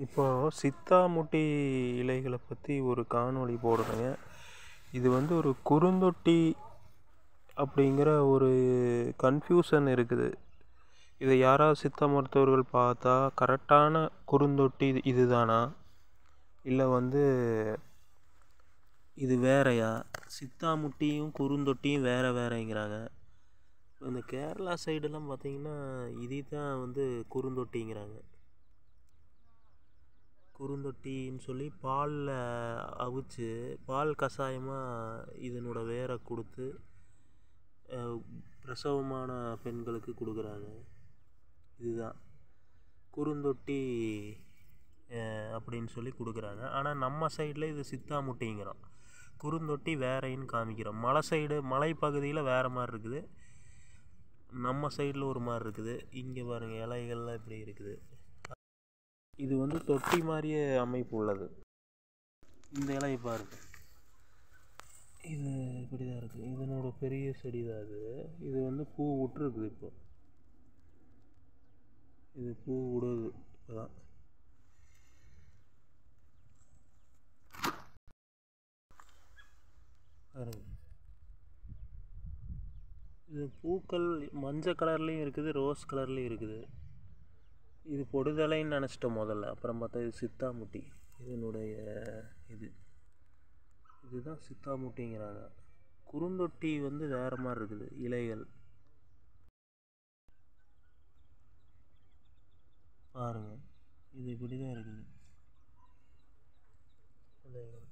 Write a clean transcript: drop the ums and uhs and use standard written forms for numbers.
இப்போ சித்தாமுட்டி இலைகளை பற்றி ஒரு காணொளி போடுறேங்க. இது வந்து ஒரு குறுந்தொட்டி அப்படிங்கிற ஒரு கன்ஃபியூஷன் இருக்குது. இதை யாராவது சித்த மருத்துவர்கள் பார்த்தா கரெக்டான குறுந்தொட்டி இதுதானா, இல்லை வந்து இது வேறையா, சித்தாமுட்டியும் குறுந்தொட்டியும் வேறு வேறேங்கிறாங்க. இந்த கேரளா சைடெல்லாம் பார்த்திங்கன்னா இதே தான் வந்து குறுந்தொட்டிங்கிறாங்க. குறுந்தொட்டின்னு சொல்லி பாலில் அவிச்சு பால் கஷாயமாக இதனோட வேரை கொடுத்து பிரசவமான பெண்களுக்கு கொடுக்குறாங்க. இதுதான் குறுந்தொட்டி அப்படின்னு சொல்லி கொடுக்குறாங்க. ஆனால் நம்ம சைடில் இது சித்தாமுட்டிங்கிறோம், குறுந்தொட்டி வேறைன்னு காமிக்கிறோம். மலை பகுதியில் வேறு மாதிரி இருக்குது, நம்ம சைடில் ஒரு மாதிரி இருக்குது. இங்கே பாருங்கள், இலைகள்லாம் இப்படி இருக்குது. இது வந்து தொட்டி மாதிரியே அமைப்பு உள்ளது. இந்த இலையை பாருங்க, இது இப்படி தான் இருக்குது. இதனோட பெரிய செடி தான் அது. இது வந்து பூ விட்டுருக்குது. இப்போ இது பூ விடுது இப்போதான். பாருங்க, இது பூக்கள் மஞ்சள் கலர்லேயும் இருக்குது, ரோஸ் கலர்லேயும் இருக்குது. இது பொடுதலைன்னு நினச்சிட்டோம் முதல்ல, அப்புறம் பார்த்தா இது சித்தாமுட்டி. இதனுடைய இதுதான் சித்தாமுட்டிங்கிறாங்க. குறுந்தொட்டி வந்து வேறு மாதிரி இருக்குது. இலைகள் பாருங்கள், இது இப்படி தான் இருக்குது இலைகள்.